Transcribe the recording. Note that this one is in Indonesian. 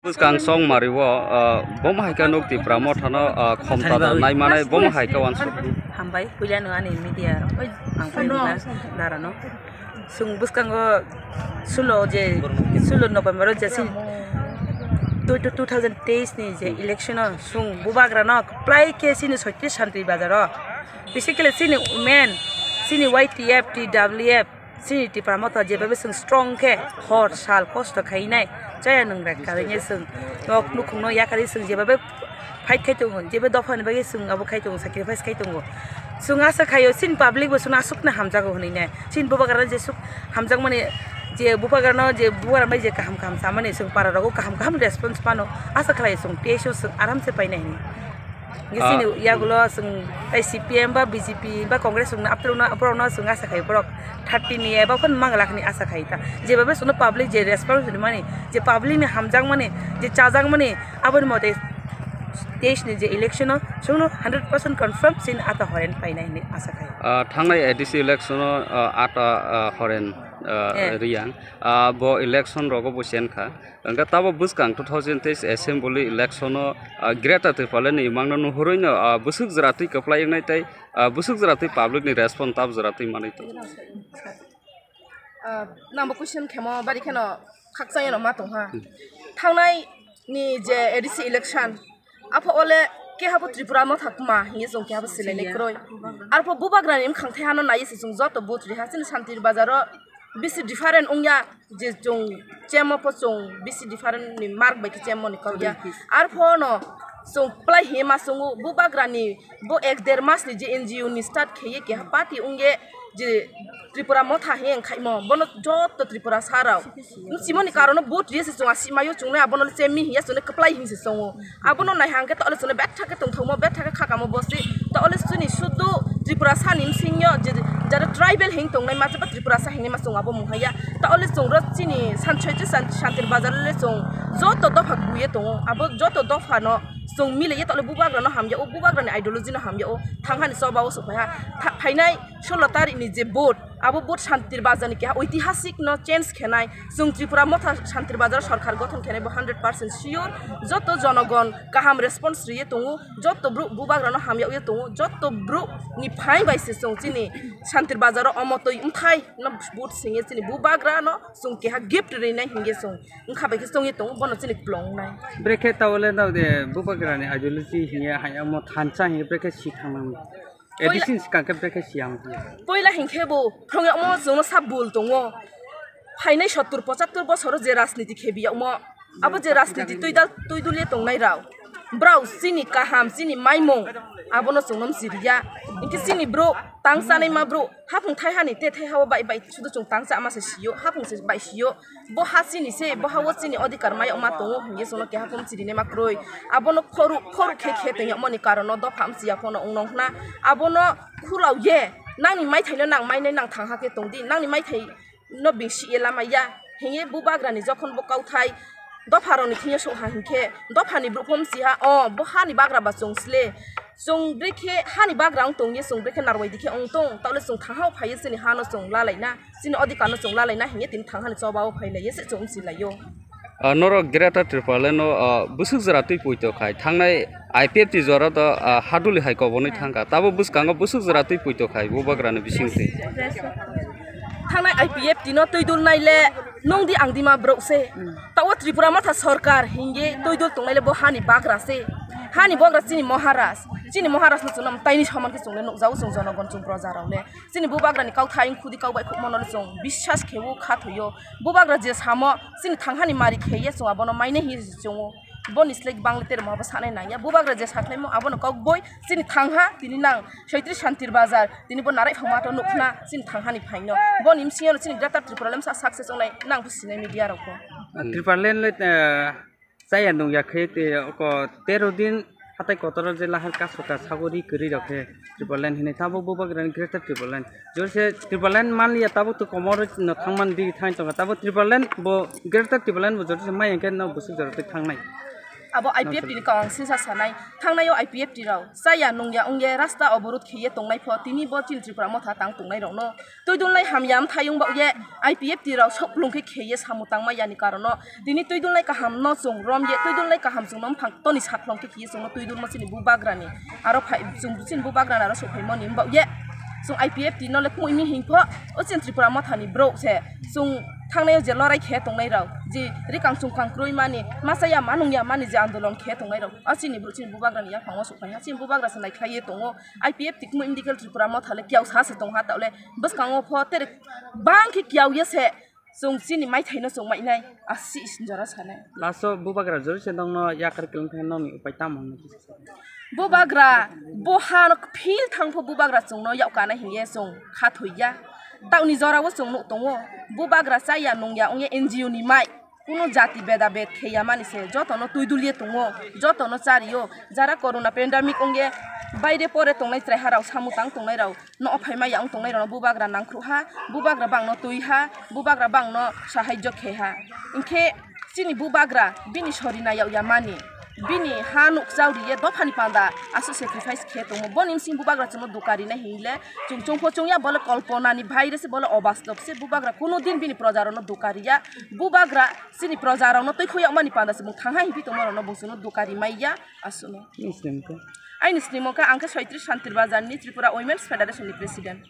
Buskang song mariwo bom haika nokti pramo thano khomta da nai manai bom haika wansu hambai puja no ani media oi angpai na dara no sung buskang go sulo November je sin 2023 ni je election sung bubagra no play ke sin sotti shanti bazar basically sin men sin YTF TWF sin ti pramo ta je babe sung strong ke hor sal cost khainai jaya nung rak ka ni sung nok nukung no yakari sung je babe fight khaitung je be dofan bagi sung abu khaitung sacrifice khaitung sung asa khayo sin public bo suna sukna hamjago honi ne sin bubagra je suk hamjang mane je bubagra je buara mai je kaham samane sung para rago kaham response pano asa khlai sung tesho sung aram se painai ni ngisini yagulo sung CPM ba BJP ba Congress sung aprona sung asa khai brok 30 ni ba kon mangalak ni asa khai ta je babe sunu public je response ni mane je public ni hamjang mane je chajang mane abon mote देश ने जे इलेक्शन सुनो 100% confirm sin ata horen painai ni asa khai thangnai ADC election ata horen riyang bo election rogo bo sen kha anga tabo buskang 2023 assembly election greater te palen ni mangna no horoino busuk jrati kaplai ngai tai busuk jrati public ni response tab jrati manai to nang bo question khemo bari khano khaksai no ma tong ha thangnai ni je ADC election apa ole ke habu Tripura no thakma hinge jong ke habu silene kroi arpo bubagra nim khangthai hano nai se jong joto butri hasin shantir bazaro bisi different ongya je jong chemo po jong bisi different ni mark bai ke chemo ni kawya arpo no jong plai hema songu bubagra ni bo ek der mas ni je NGO ni start kheye ke party onge je Tripura motha heng khaimo bono joto Tripura sarau simoni karono bot riese jong asimayo chungna abono chemi hiya sone kaplai hing se songo abono nai hangke to ole sone bet thake tongthomo bet thake khakamo bosi to ole suni sudu Tripura sanim singyo je jara tribal hing tongnai ma chapa Tripura sa hing ma songa bo muhaya to ole song ro chini sanchoi shantir bazar le song joto dofa buye tongo abo joto dofa no song mile ye to ole bubagra no hamya o bubagra ni ideology no hamya o thanghani sobawo sophaya phainai 16 tarik ni je bot abo bot shantir bazar ni ke ঐতিহাসিক no change khenai sung Tripura motha shantir bazar sarkar gothon khenai bo 100% sure joto jonogon kaham response riye tongo joto bubagra no hamya ye tongo joto bru ni phai bai se sung chini shantir bazar omotoi umthai no bot singe chini bubagra no sung ke ha gift ri nai hinge sung ungkha bai ke sung ye tongo bono chini plong nai breke tawle no de bubagra ni ideology hinge haya mo thancha hinge breke sikhang Edition kan breke siang poila hingke bo phronge mo jono sabul tongo phainai 70 75 bosor je rajniti khebiya mo abo je rajniti tuidule tongnai rao brau sini kaham sini maimong abono songnom siria inki sini bro tangsa nei ma bro hapung thai hani te thai hawa bai sudu chung tangsa ama se siyo hapung se bai siyo bo hasini se bo hawa sini odikar mai oma tongo hinge sono ke hapung sirine makroi abono khoru khe te yamo ni karono do pham sia phono ongnong na abono khulau ye nangni mai thaino nang mai nei nang thang ha ke tongdi nangni mai thai no bingsi ela maya hinge bubagra ni jokhon bo kau thai dofaro ni thinya so ha hinke dofani brupom si ha bo hani bagra ba songsle song breke hani bagrang tongye song breke narwai dikhe ongtong tawle song thanghaw phai sini hano song lalaina sini odikano song lalaina hinge tin thanghani chobaw phaile yese chom si layo noro greater Tripura no busuk jrati poito khai thangnai IPF ti jora to haduli hai ko boni thangka tabo buskang busuk jrati poito khai bubagra ni bisingte thangnai IPF ti no toidul naile nongdi angdima brokse tawa Tripura matha sarkar hinge toidul tongnai le bo hani bagra se hani bogra chini moharas no chunam taini saman ke chungle nok jau chung jonogon chung projarau le chini bubagra ni kau thain khudi kau bai khuk monol chung bishas khebu khathoyo bubagra je samo chini thanghani mari kheye chung abono maine hi chung bon islek banglater ma basane na ya bubagra je saklai mo abono kau boy chini thangha tini nang seitri shantir bazar tini bo narai phama to nukna chini thanghani phaino bon imsiano chini greater Tripura lem sa success onai nang busine media roko Tripura len le saya nung ya khete ko 13 din hatai kotor je lahar ka sota sagori kri rakhe Tripura hine tabo bubagra greater Tripura jorse Tripura man liya tabo to komor no thangman di thain to tabo Tripura bo greater Tripura bo jorse mai ke no busu jorte thangnai abo IPF ni kawang sinsa sanai thangnayo IPF ti raw saya nungya ongye rasta oborut khiye tongnai pho tini bo chin tripura mo tha tang tongnai rong no toidun lai hamyam thayung ba ye IPF ti raw sok lungkhe khiye samutang ma yani karono dini toidun lai ka ham no chung rom ye toidun lai ka ham chung nom phang toni saklong ke khiye chung no toidun mo chini bubagrani aro phai chung chin bubagrana aro sokhai mo nim ba ye sung IPF ti no le khui mi hingpho o chin tripura mo thani bro se sung thangnayo je lorai khe tongnai raw ji rikang chung kang kroi mani masaya manungya mani je andolon khe tongnai raw asini chin bubagrani ya phangwa sokhai ha chin bubagra sanai khaye tongo IPF ti kmu indical tripura mo thale kyau sa se tong ha tawle bas kango pho tere bang ki kyau ye se sung chini mai thaino sung mai nai asi isnjara sanai laso bubagra jor se dong no yakar kelung thain no mi upai tam hang bubagra bohan phil thangpho bubagra chung no yaw kana hinge sung kha thoya tauni jora wo chung no tongo bubagra saya nungya ongye NGO ni mai kuno jati beda bet kheya mani se jotono tuidulie tongo jotono chario jara corona pandemic ongye baire pore tongnai trai harau samutang tongnai rau no ophaima yang tongnai rau bubagra nangkhru ha bubagra bang no tui ha bubagra bang no sahajyo khe ha inke chini bubagra bini sorina yaw yamani bini hanuk jauri ye dofani panda asu sacrifice khe tongo bonim sing bubagra chuno dukari na hile chungchung phochungya bole kalpona ni virus bole obastop se bubagra kuno din bini projarono dukariya bubagra sini projarono toi khoya mani panda se mung thangha hipi tomoro no bungsuno dukari maiya asuno muslim ko Aini Srimoka angka 37 Santir Bazar ni Tripura Women's Federation ni President.